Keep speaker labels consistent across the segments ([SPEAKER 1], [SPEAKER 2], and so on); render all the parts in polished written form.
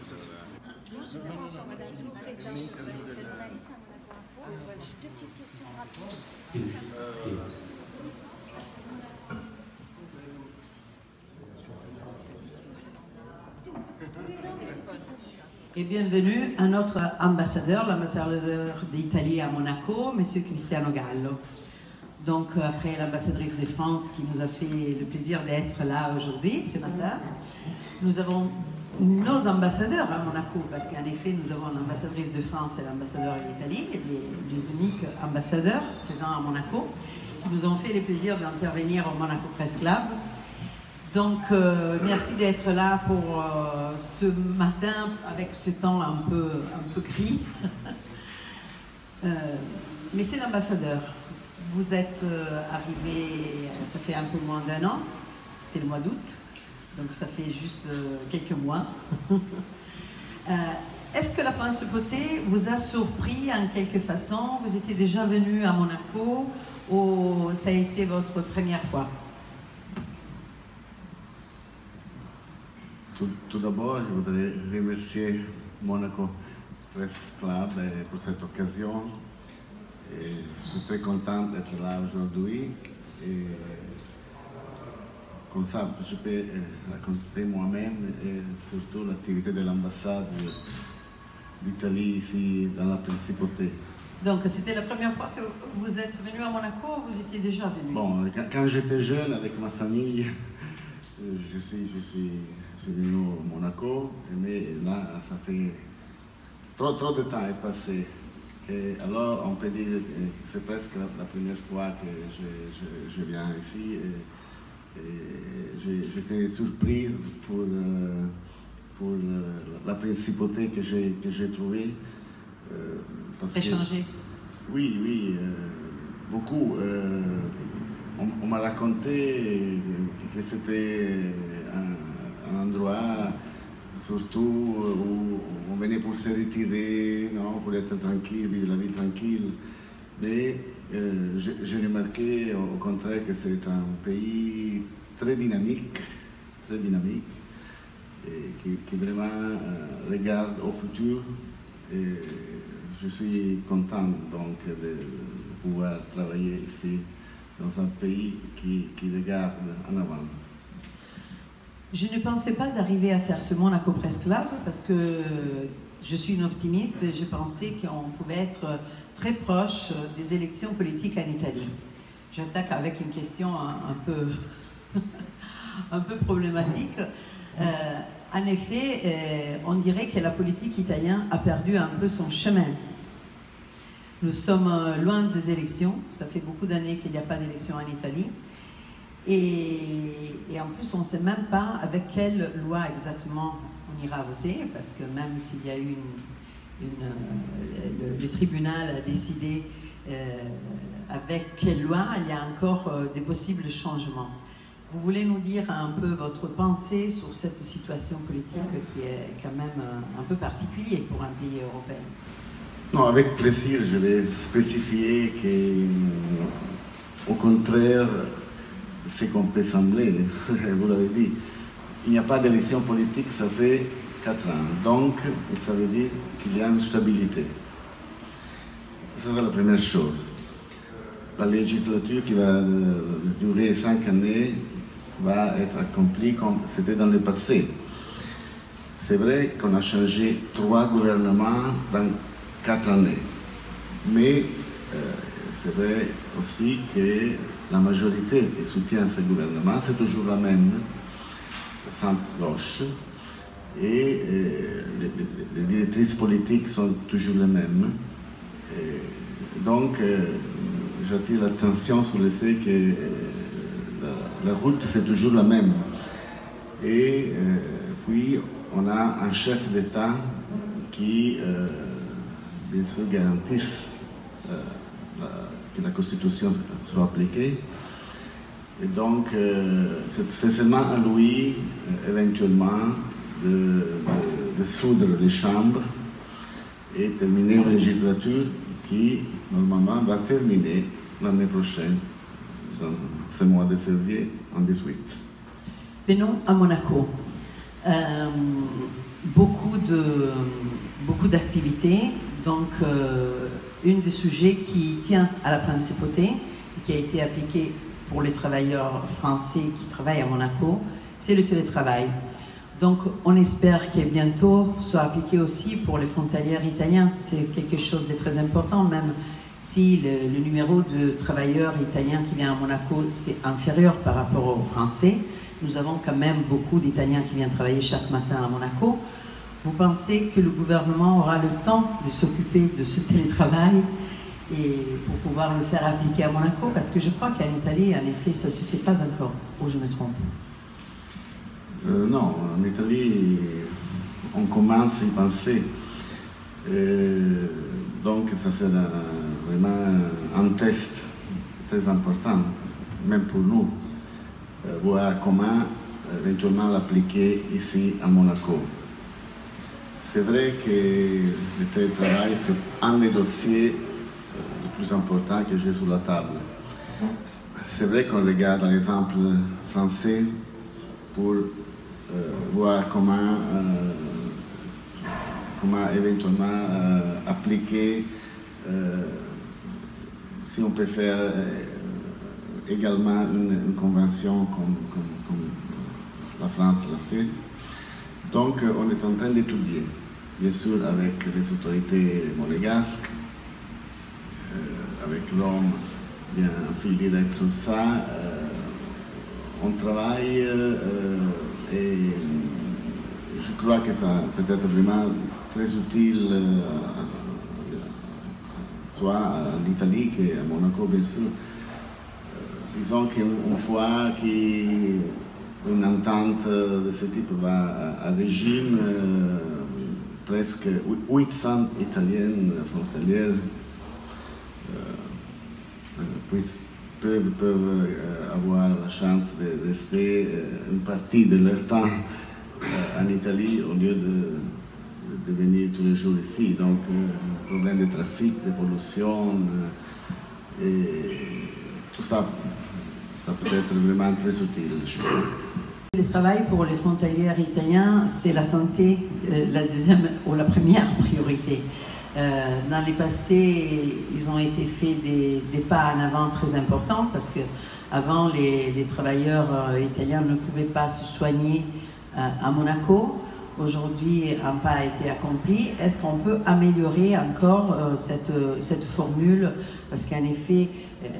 [SPEAKER 1] Je vous présente, je suis journaliste à Monaco Info. J'ai deux petites questions rapides.
[SPEAKER 2] Et bienvenue à notre ambassadeur, l'ambassadeur d'Italie à Monaco, M. Cristiano Gallo. Donc, après l'ambassadrice de France qui nous a fait le plaisir d'être là aujourd'hui, ce matin, nous avons nos ambassadeurs à Monaco, parce qu'en effet, nous avons l'ambassadrice de France et l'ambassadeur d'Italie, les uniques ambassadeurs présents à Monaco, qui nous ont fait le plaisir d'intervenir au Monaco Press Club. Donc, merci d'être là pour ce matin, avec ce temps un peu gris. Monsieur l'ambassadeur, vous êtes arrivé, ça fait un peu moins d'1 an, c'était le mois d'août, donc ça fait juste quelques mois. Est-ce que la principauté vous a surpris en quelque façon? Vous étiez déjà venu à Monaco ou ça a été votre première fois?
[SPEAKER 3] Tout d'abord, je voudrais remercier Monaco Press Club pour cette occasion. Et je suis très content d'être là aujourd'hui. Et comme ça, je peux raconter moi-même et surtout l'activité de l'ambassade d'Italie ici dans la Principauté.
[SPEAKER 2] Donc, c'était la première fois que vous êtes venu à Monaco ou vous étiez déjà venu?
[SPEAKER 3] Bon, quand j'étais jeune avec ma famille, je suis venu à Monaco, mais là, ça fait trop de temps est passé. Et alors, on peut dire que c'est presque la première fois que je viens ici. Et j'étais surprise pour la principauté que j'ai trouvée.
[SPEAKER 2] C'est changé?
[SPEAKER 3] Oui, beaucoup. On m'a raconté que c'était un endroit, surtout où on venait pour se retirer, non, pour être tranquille, vivre la vie tranquille. Mais j'ai remarqué au contraire que c'est un pays très dynamique et qui vraiment regarde au futur. Et je suis content donc de pouvoir travailler ici dans un pays qui regarde en avant.
[SPEAKER 2] Je ne pensais pas d'arriver à faire ce Monaco Press Club parce que je suis une optimiste et je pensais qu'on pouvait être très proche des élections politiques en Italie. J'attaque avec une question un peu problématique. En effet, on dirait que la politique italienne a perdu un peu son chemin. Nous sommes loin des élections, ça fait beaucoup d'années qu'il n'y a pas d'élections en Italie. Et en plus, on ne sait même pas avec quelle loi exactement on ira voter, parce que même s'il y a eu le tribunal a décidé avec quelle loi, il y a encore des possibles changements. Vous voulez nous dire un peu votre pensée sur cette situation politique qui est quand même un peu particulière pour un pays européen?
[SPEAKER 3] Non, avec plaisir, je vais spécifier qu'au contraire, ce qu'on peut sembler, vous l'avez dit, il n'y a pas d'élection politique, ça fait 4 ans. Donc, ça veut dire qu'il y a une stabilité. Ça, c'est la première chose. La législature qui va durer 5 années va être accomplie comme c'était dans le passé. C'est vrai qu'on a changé 3 gouvernements dans 4 années. Mais c'est vrai aussi que la majorité qui soutient ce gouvernement, c'est toujours la même, centre-gauche, et les directrices politiques sont toujours les mêmes. Et donc, j'attire l'attention sur le fait que la route, c'est toujours la même. Et puis, on a un chef d'État qui, bien sûr, garantisse que la Constitution soit appliquée. Et donc, c'est seulement à lui, éventuellement, de soudre les chambres et terminer une législature qui, normalement, va terminer l'année prochaine, dans ce mois de février, en 2018.
[SPEAKER 2] Venons à Monaco. beaucoup d'activités. Donc, un des sujets qui tient à la principauté et qui a été appliqué pour les travailleurs français qui travaillent à Monaco, c'est le télétravail. Donc, on espère qu'il bientôt soit appliqué aussi pour les frontaliers italiens. C'est quelque chose de très important, même si le numéro de travailleurs italiens qui viennent à Monaco, c'est inférieur par rapport aux Français. Nous avons quand même beaucoup d'Italiens qui viennent travailler chaque matin à Monaco. Vous pensez que le gouvernement aura le temps de s'occuper de ce télétravail et pour pouvoir le faire appliquer à Monaco? Parce que je crois qu'en Italie, en effet, ça ne se fait pas encore, ou je me trompe?
[SPEAKER 3] Non, en Italie, on commence à y penser. Donc, ça sera vraiment un test très important, même pour nous, voir comment éventuellement l'appliquer ici à Monaco. C'est vrai que le télétravail, c'est un des dossiers les plus importants que j'ai sur la table. C'est vrai qu'on regarde l'exemple français pour voir comment éventuellement appliquer, si on peut faire également une convention comme la France l'a fait. Donc on est en train d'étudier, bien sûr avec les autorités monégasques, avec Rome, bien en fil direct sur ça. On travaille et je crois que ça peut être vraiment très utile, soit en Italie qu'à Monaco, bien sûr. Disons qu'une fois qu'une entente de ce type va à régime, presque 800 Italiennes frontalières peuvent avoir la chance de rester une partie de leur temps en Italie au lieu de venir tous les jours ici. Donc, problème de trafic, de pollution, et tout ça, ça peut être vraiment très utile, je crois.
[SPEAKER 2] Le travail pour les frontaliers italiens, c'est la santé, la deuxième ou la première priorité. Dans les passés, ils ont été faits des pas en avant très importants parce que avant les travailleurs italiens ne pouvaient pas se soigner à Monaco. Aujourd'hui, un pas a été accompli. Est-ce qu'on peut améliorer encore cette formule? Parce qu'en effet,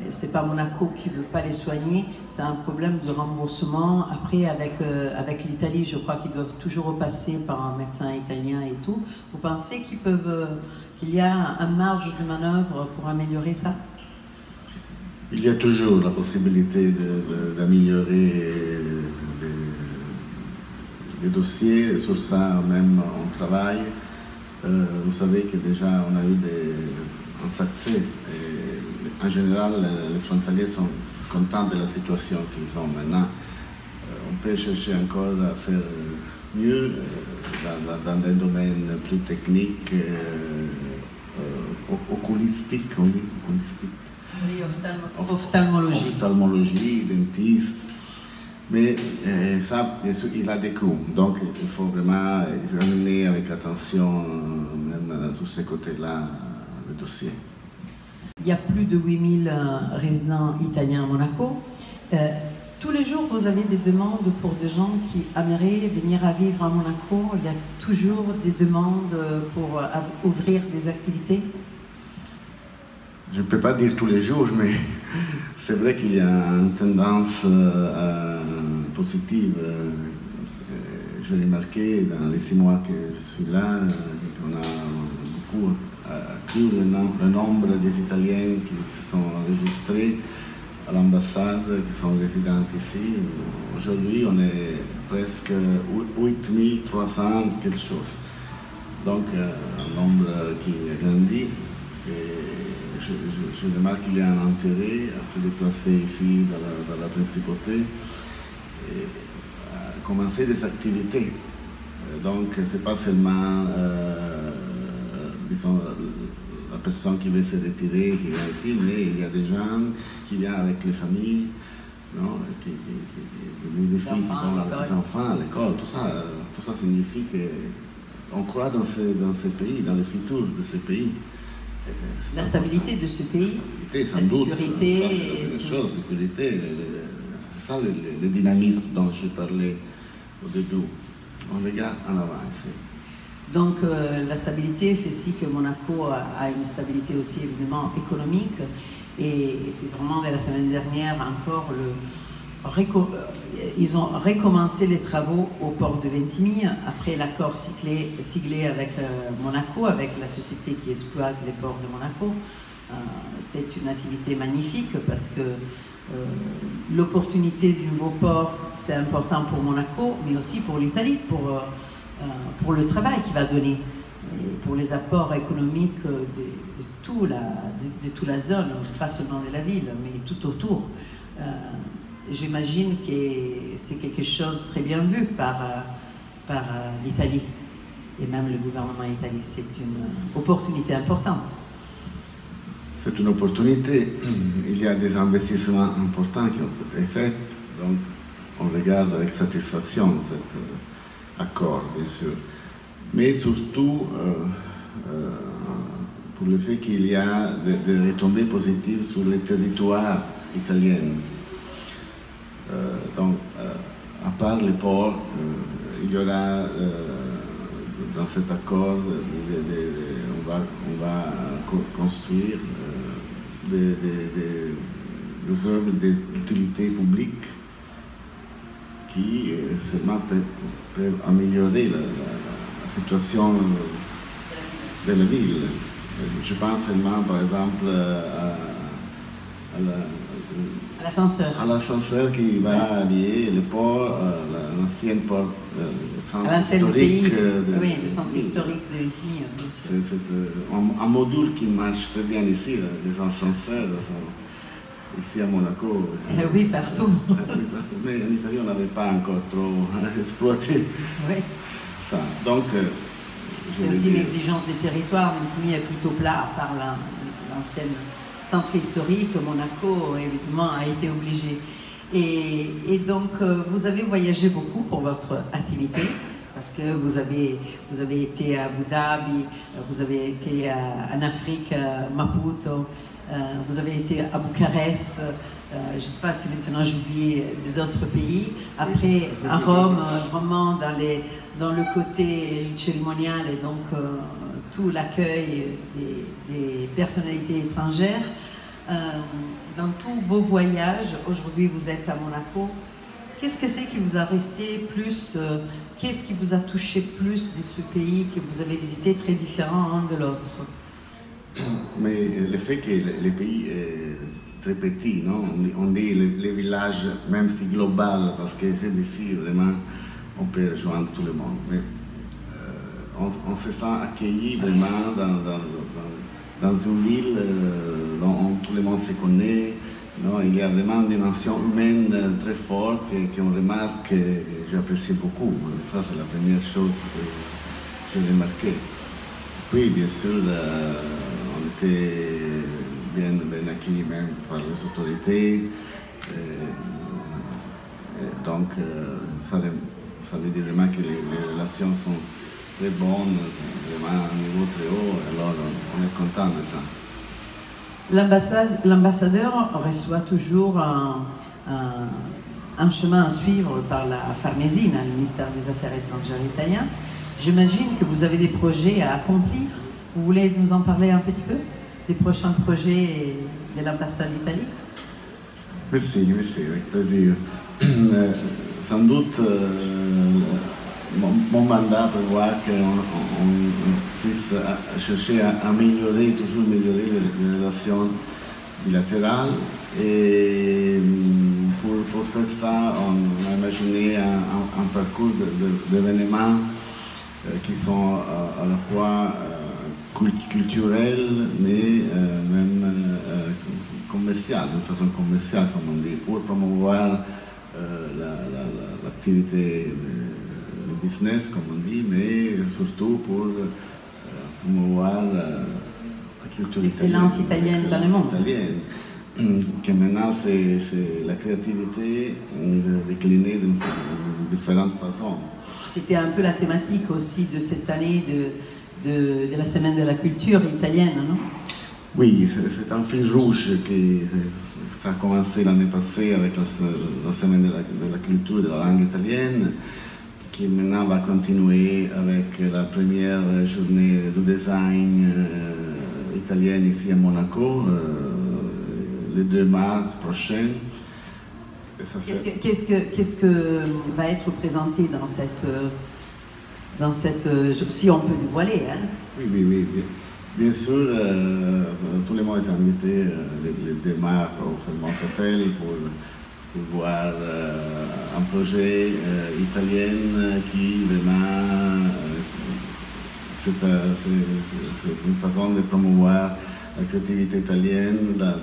[SPEAKER 2] c'est pas Monaco qui veut pas les soigner, c'est un problème de remboursement. Après, avec l'Italie, je crois qu'ils doivent toujours repasser par un médecin italien et tout. Vous pensez qu'il y a une marge de manœuvre pour améliorer ça?
[SPEAKER 3] Il y a toujours la possibilité d'améliorer les dossiers. Sur ça même on travaille. Vous savez que déjà on a eu un succès. En général, les frontaliers sont contents de la situation qu'ils ont maintenant. On peut chercher encore à faire mieux dans des domaines plus techniques, oculistiques, on dit, oculistiques.
[SPEAKER 2] Oui, ophtalmologie.
[SPEAKER 3] Ophtalmologie, dentiste. Mais ça, bien sûr, il a des coûts. Donc, il faut vraiment examiner avec attention, même sur ces côtés-là, le dossier.
[SPEAKER 2] Il y a plus de 8000 résidents italiens à Monaco. Tous les jours, vous avez des demandes pour des gens qui aimeraient venir à vivre à Monaco. Il y a toujours des demandes pour ouvrir des activités.
[SPEAKER 3] Je ne peux pas dire tous les jours, mais c'est vrai qu'il y a une tendance positive. J'ai remarqué dans les 6 mois que je suis là qu'on a beaucoup accru le nombre des Italiens qui se sont enregistrés à l'ambassade, qui sont résidents ici. Aujourd'hui, on est presque 8300 quelque chose. Donc, un nombre qui a grandi. Et je remarque qu'il y a un intérêt à se déplacer ici dans la principauté et à commencer des activités. Donc, ce n'est pas seulement disons, la personne qui veut se retirer qui vient ici, mais il y a des gens qui viennent avec les familles. non? Les filles qui vont les enfants à l'école, tout ça signifie qu'on croit dans ces pays, dans le futur de ces pays.
[SPEAKER 2] La stabilité de ce pays,
[SPEAKER 3] la
[SPEAKER 2] sécurité.
[SPEAKER 3] Ça, c'est la chose, sécurité, c'est ça le dynamisme dont je parlais au début. On regarde en avant ici.
[SPEAKER 2] Donc la stabilité fait si que Monaco a une stabilité aussi évidemment économique, et c'est vraiment dès la semaine dernière encore ils ont recommencé les travaux au port de Ventimille après l'accord siglé avec Monaco, avec la société qui exploite les ports de Monaco. C'est une activité magnifique parce que l'opportunité du nouveau port, c'est important pour Monaco, mais aussi pour l'Italie, pour le travail qu'il va donner, et pour les apports économiques de toute la zone, pas seulement de la ville, mais tout autour. J'imagine que c'est quelque chose de très bien vu par l'Italie et même le gouvernement italien. C'est une opportunité importante.
[SPEAKER 3] C'est une opportunité. Il y a des investissements importants qui ont été faits, donc on regarde avec satisfaction cet accord, bien sûr. Mais surtout pour le fait qu'il y a des retombées positives sur les territoires italiens. Donc, à part les ports, il y aura dans cet accord, on va construire des œuvres d'utilité publique qui seulement peuvent améliorer la situation de la ville. Je pense seulement, par exemple, à l'ascenseur qui va lier le port, l'ancien port, le centre historique.
[SPEAKER 2] Oui, le centre historique de Ventimille.
[SPEAKER 3] C'est un module qui marche très bien ici, les ascenseurs, ici à Monaco.
[SPEAKER 2] Oui, partout.
[SPEAKER 3] Mais en Italie, on n'avait pas encore trop exploité ça. Donc,
[SPEAKER 2] c'est aussi une exigence des territoires. Ventimille est plutôt plat par l'ancienne centre historique. Monaco, évidemment, a été obligé. Et donc, vous avez voyagé beaucoup pour votre activité, parce que vous avez été à Abu Dhabi, vous avez été en Afrique, à Maputo, vous avez été à Bucarest, je ne sais pas si maintenant j'oublie des autres pays. Après, à Rome, vraiment dans le côté cérémonial et donc tout l'accueil des personnalités étrangères. Dans tous vos voyages, aujourd'hui vous êtes à Monaco, qu'est-ce que c'est qui vous a resté plus, qu'est-ce qui vous a touché plus de ce pays que vous avez visité, très différent l'un de l'autre?
[SPEAKER 3] Mais le fait que le pays est très petit, non? On dit les villages, même si global, parce que d'ici vraiment on peut rejoindre tout le monde. Mais on se sent accueilli vraiment dans une ville dont tout le monde se connaît. Non, il y a vraiment une dimension humaine très forte qu'on remarque et j'apprécie beaucoup. Ça, c'est la première chose que j'ai remarqué. Puis, bien sûr, on était bien accueillis même par les autorités. Donc, ça veut dire vraiment que les relations sont très bonnes, vraiment à un niveau très haut, alors on est content de ça.
[SPEAKER 2] L'ambassadeur reçoit toujours un chemin à suivre par la Farnesina, le ministère des Affaires étrangères italien. J'imagine que vous avez des projets à accomplir. Vous voulez nous en parler un petit peu des prochains projets de l'ambassade d'Italie?
[SPEAKER 3] Merci, avec plaisir. Sans doute, mon mandat prévoit qu'on puisse chercher à toujours améliorer les relations bilatérales. Et pour faire ça, on a imaginé un parcours d'événements qui sont à la fois culturels, mais même commercial, de façon commerciale, comme on dit, pour promouvoir l'activité, le business, comme on dit, mais surtout pour promouvoir la culture italienne.
[SPEAKER 2] L'excellence italienne dans le monde.
[SPEAKER 3] que maintenant c'est la créativité déclinée de différentes façons.
[SPEAKER 2] C'était un peu la thématique aussi de cette année de la Semaine de la culture italienne, non?
[SPEAKER 3] Oui, c'est un fil rouge qui ça a commencé l'année passée avec la Semaine de la culture et de la langue italienne, qui maintenant va continuer avec la première journée du design italienne ici à Monaco, le 2 mars prochain.
[SPEAKER 2] Qu'est-ce que va être présenté dans cette si on peut dévoiler, hein?
[SPEAKER 3] Oui. Bien sûr, tout le monde est invité, les 2 mars au Fairmont Hotel pour voir un projet italien qui vraiment, c'est une façon de promouvoir la créativité italienne dans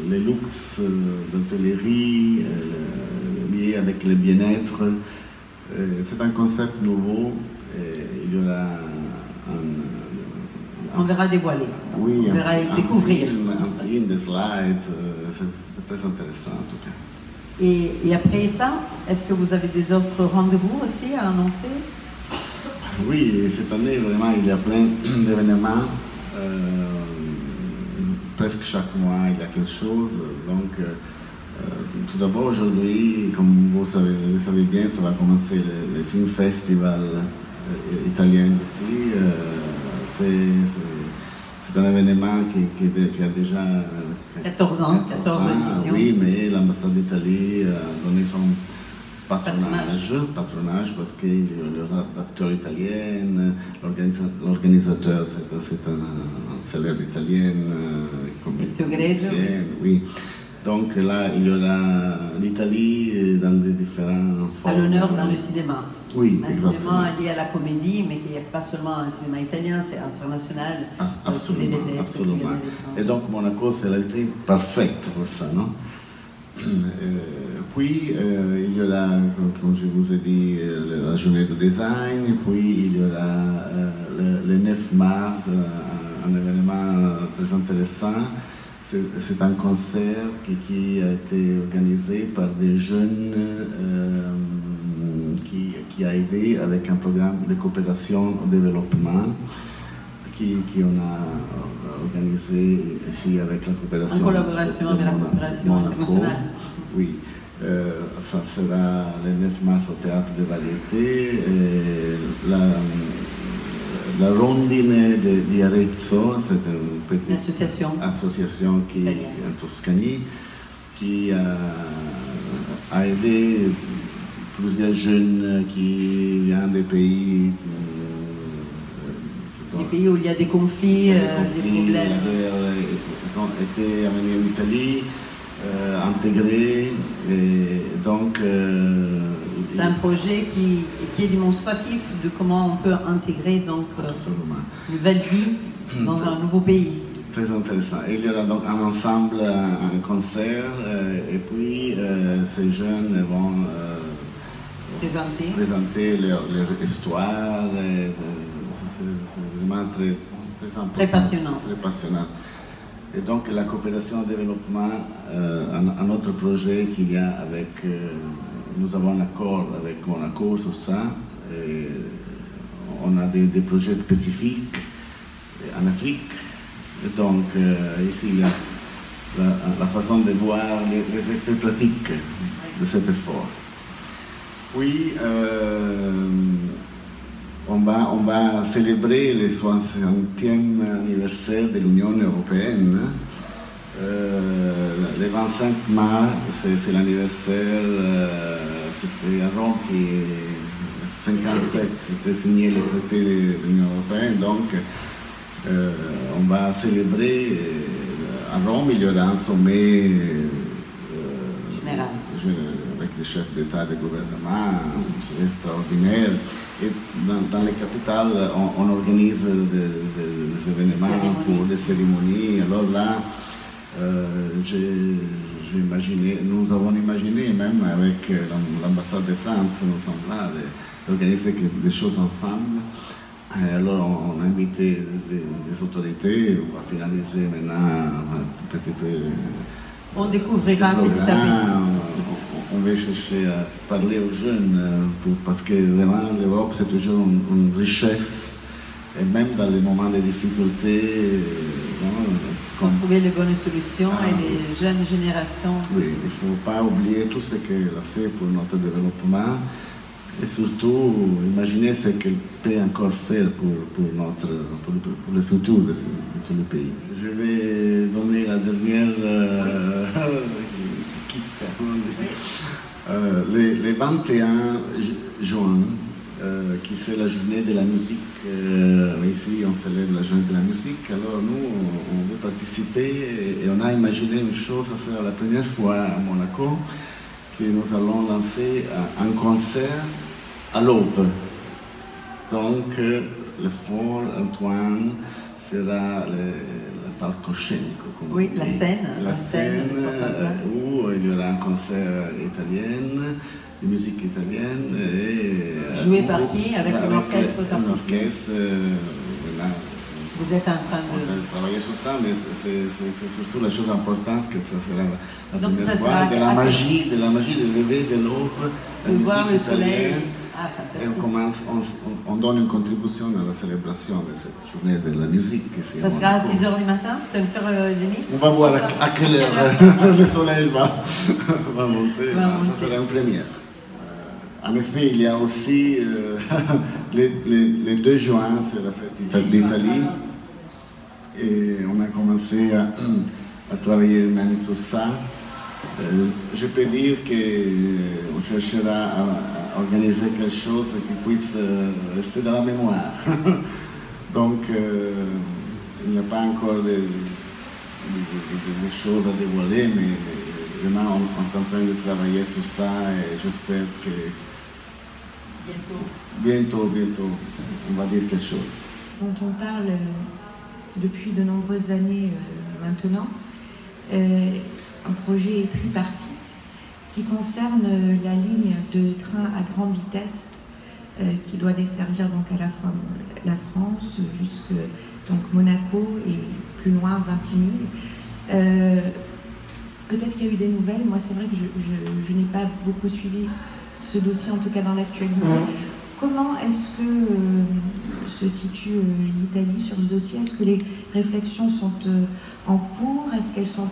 [SPEAKER 3] les luxe d'hôtellerie lié avec le bien-être. C'est un concept nouveau. Il y aura
[SPEAKER 2] on verra dévoiler.
[SPEAKER 3] Oui,
[SPEAKER 2] on verra découvrir.
[SPEAKER 3] Un film, des slides, c'est très intéressant en tout cas.
[SPEAKER 2] Et après ça, est-ce que vous avez des autres rendez-vous aussi à annoncer?
[SPEAKER 3] Oui, cette année, vraiment, il y a plein d'événements. Presque chaque mois, il y a quelque chose. Donc, tout d'abord, aujourd'hui, comme vous le savez bien, ça va commencer le Film Festival italien ici. C'est un événement qui a déjà
[SPEAKER 2] 14 ans, 14 éditions.
[SPEAKER 3] Oui, mais l'ambassade d'Italie a donné son patronage parce qu'il y a l'acteur italien, l'organisateur, c'est un célèbre italien, oui. Donc là, il y aura l'Italie dans des différents formes.
[SPEAKER 2] À l'honneur dans le cinéma.
[SPEAKER 3] Oui,
[SPEAKER 2] un cinéma lié à la comédie, mais qui n'est pas seulement un cinéma italien, c'est international.
[SPEAKER 3] Absolument. Et donc Monaco, c'est la vitrine parfaite pour ça, non? Puis il y aura, comme je vous ai dit, la journée de design, puis il y aura le 9 mars, un événement très intéressant. C'est un concert qui a été organisé par des jeunes qui a aidé avec un programme de coopération au développement qu'on a organisé ici avec la coopération.
[SPEAKER 2] En collaboration avec la coopération internationale.
[SPEAKER 3] Oui. Ça sera le 9 mars au Théâtre de Variété. La Rondine di Arezzo, c'est une petite association qui est en Toscanie, qui a aidé plusieurs jeunes qui viennent des pays...
[SPEAKER 2] Des pays où il y a des conflits, des problèmes.
[SPEAKER 3] Ils ont été amenés en Italie, intégrés, et donc...
[SPEAKER 2] c'est un projet qui est démonstratif de comment on peut intégrer donc une nouvelle vie dans un nouveau pays.
[SPEAKER 3] Très intéressant. Et il y aura donc un ensemble, un concert, et puis ces jeunes vont présenter leur histoire. C'est vraiment
[SPEAKER 2] très passionnant.
[SPEAKER 3] Très passionnant. Et donc la coopération au développement, un autre projet qu'il y a avec... nous avons un accord avec Monaco sur ça. Et on a des projets spécifiques en Afrique. Et donc ici, il y a la façon de voir les effets pratiques de cet effort. Puis, on va célébrer le 60e anniversaire de l'Union européenne. Le 25 mars, c'est l'anniversaire, c'était à Rome qui, 57, c'était signé le traité de l'Union européenne, donc on va célébrer. À Rome, il y aura un sommet
[SPEAKER 2] général
[SPEAKER 3] avec des chefs d'État et de gouvernement, extraordinaire. Et dans les capitales, on organise des événements pour des cérémonies. Alors là, nous avons imaginé, même avec l'ambassade de France, nous sommes là, d'organiser des choses ensemble. Alors on a invité des autorités, on va finaliser maintenant un petit peu
[SPEAKER 2] On découvrira petit à petit.
[SPEAKER 3] On va chercher à parler aux jeunes, parce que vraiment l'Europe c'est toujours une richesse, et même dans les moments de difficulté.
[SPEAKER 2] Pour trouver les bonnes solutions et les jeunes générations.
[SPEAKER 3] Oui, il ne faut pas oublier tout ce qu'elle a fait pour notre développement et surtout imaginer ce qu'elle peut encore faire pour le futur de ce pays. Je vais donner la dernière le 21 juin, qui c'est la journée de la musique. Ici, on célèbre la journée de la musique. Alors nous, on veut participer et on a imaginé une chose, ça sera la première fois à Monaco, que nous allons lancer un concert à l'aube. Donc, le Fort Antoine sera le palcoscenico.
[SPEAKER 2] Oui, la scène.
[SPEAKER 3] La scène où il y aura un concert italien, de musique italienne.
[SPEAKER 2] Joué par qui? Avec l'orchestre?
[SPEAKER 3] Un orchestre, voilà.
[SPEAKER 2] Vous êtes en train de...
[SPEAKER 3] On va travailler sur ça, mais c'est surtout la chose importante que ça sera la
[SPEAKER 2] Donc
[SPEAKER 3] première
[SPEAKER 2] ça
[SPEAKER 3] fois,
[SPEAKER 2] sera
[SPEAKER 3] de la magie, de lever de l'aube,
[SPEAKER 2] de voir le soleil. Ah,
[SPEAKER 3] et on donne une contribution à la célébration de cette journée de la musique.
[SPEAKER 2] Ça sera à 6h du matin, c'est 1h30.
[SPEAKER 3] On va voir à quelle heure le soleil va monter. Ça sera une première. En effet, il y a aussi le 2 juin, c'est la fête d'Italie. Et on a commencé à travailler même sur ça. Je peux dire qu'on cherchera à organiser quelque chose qui puisse rester dans la mémoire. Donc, il n'y a pas encore de choses à dévoiler, mais vraiment on est en train de travailler sur ça et j'espère que bientôt, on va dire quelque chose.
[SPEAKER 4] Dont on parle depuis de nombreuses années maintenant, un projet tripartite qui concerne la ligne de train à grande vitesse qui doit desservir donc à la fois la France jusque donc Monaco et plus loin Vintimille. Peut-être qu'il y a eu des nouvelles. Moi, c'est vrai que je n'ai pas beaucoup suivi ce dossier, en tout cas dans l'actualité. Comment est-ce que se situe l'Italie sur ce dossier? Est-ce que les réflexions sont en cours? Est-ce qu'elles sont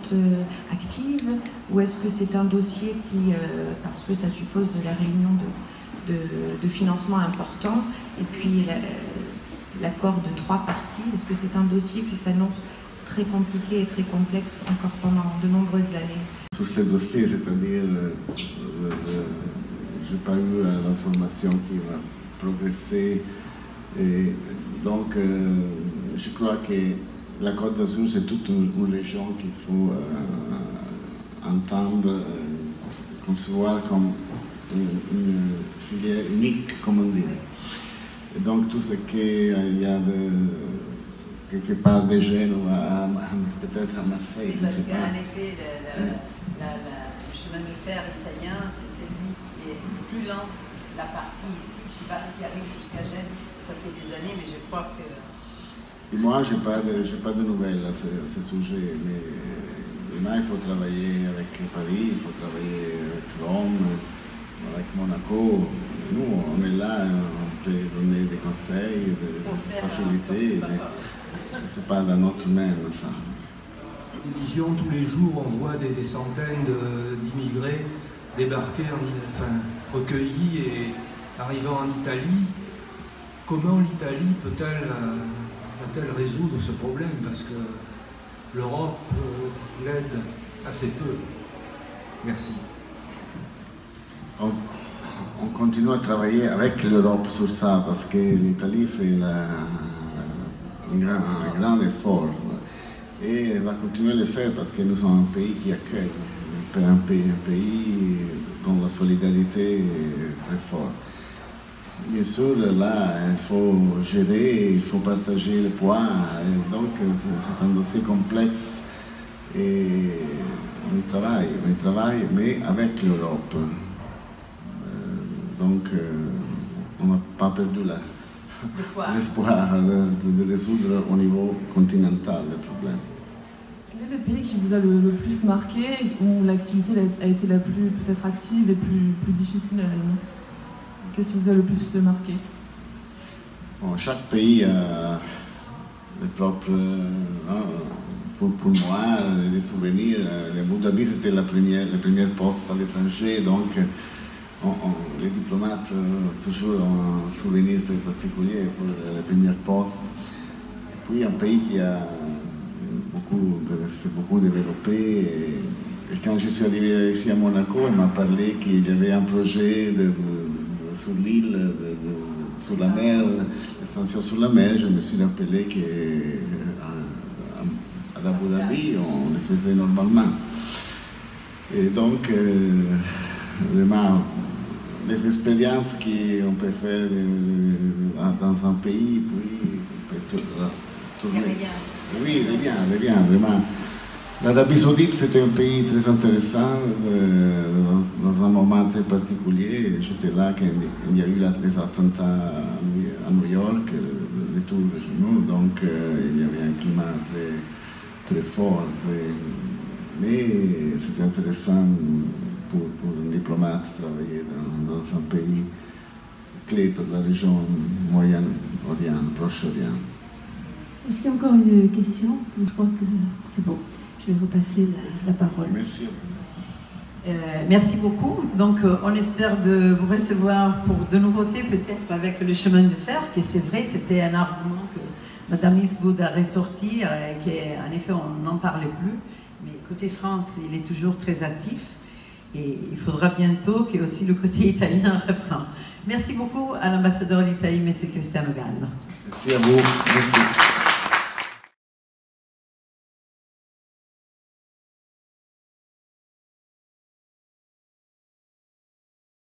[SPEAKER 4] actives? Ou est-ce que c'est un dossier qui, parce que ça suppose de la réunion de financement important, et puis l'accord de 3 parties, est-ce que c'est un dossier qui s'annonce très compliqué et très complexe encore pendant de nombreuses années?
[SPEAKER 3] Sur ce dossier, c'est-à-dire, je n'ai pas eu l'information qui va progresser. Et donc, je crois que la Côte d'Azur, c'est toute une région qu'il faut entendre, concevoir comme une filière unique, comme on dit. Et donc, tout ce qu'il y a quelque part de Gênes, peut-être à Marseille.
[SPEAKER 2] Oui, parce qu'en effet, le chemin de fer italien, c'est celui qui est le plus lent. La partie ici, qui arrive jusqu'à Gênes, ça fait des années, mais je crois que...
[SPEAKER 3] Et moi, je n'ai pas de nouvelles à ce sujet, mais maintenant, il faut travailler avec Paris, il faut travailler avec Rome, avec Monaco. Nous, on est là, on peut donner des conseils, des facilités, mais ce n'est pas dans notre main, ça.
[SPEAKER 5] La télévision, tous les jours, on voit des centaines d'immigrés débarquer, recueillis et arrivant en Italie. Comment l'Italie va-t-elle résoudre ce problème? Parce que l'Europe l'aide assez peu. Merci.
[SPEAKER 3] On continue à travailler avec l'Europe sur ça, parce que l'Italie fait un grand effort. Et elle va continuer à le faire parce que nous sommes un pays qui accueille, un pays dont la solidarité est très forte. Bien sûr, là, il faut gérer, il faut partager le poids, et donc c'est un dossier complexe et on travaille, mais avec l'Europe. Donc, on n'a pas perdu l'espoir de résoudre au niveau continental le problème.
[SPEAKER 6] Quel est le pays qui vous a le plus marqué, où l'activité a été la plus peut-être active et plus difficile à la limite? Qu'est-ce qui vous a le plus marqué?
[SPEAKER 3] Bon, chaque pays a les propres... pour moi, les souvenirs. Abu Dhabi, c'était le premier poste à l'étranger, donc les diplomates ont toujours un souvenir très particulier pour le premier poste. Et puis un pays qui s'est beaucoup développé. Et quand je suis arrivé ici à Monaco, il m'a parlé qu'il y avait un projet sur l'île, sur la mer, l'extension sur la mer. Je me suis rappelé qu'à Abu Dhabi, on le faisait normalement. Et donc, vraiment, les expériences qu'on peut faire dans un pays, puis on peut tourner. Oui, bien, vraiment. L'Arabie Saoudite, c'était un pays très intéressant, dans un moment très particulier. J'étais là quand il y a eu les attentats à New York, les tours de genoux, donc il y avait un climat très fort. Mais c'était intéressant pour un diplomate travailler dans un pays clé pour la région Moyen-Orient, Proche-Orient.
[SPEAKER 1] Est-ce qu'il y a encore une question? Je crois que c'est bon. Je vais vous passer la parole.
[SPEAKER 3] Merci.
[SPEAKER 2] Merci beaucoup. Donc, on espère de vous recevoir pour de nouveautés, peut-être avec le chemin de fer, que c'est vrai, c'était un argument que Madame Eastwood a ressorti, qu'en effet, on n'en parlait plus. Mais côté France, il est toujours très actif. Et il faudra bientôt que aussi le côté italien reprend. Merci beaucoup à l'ambassadeur d'Italie, M. Cristiano Gallo.
[SPEAKER 3] Merci à vous. Merci.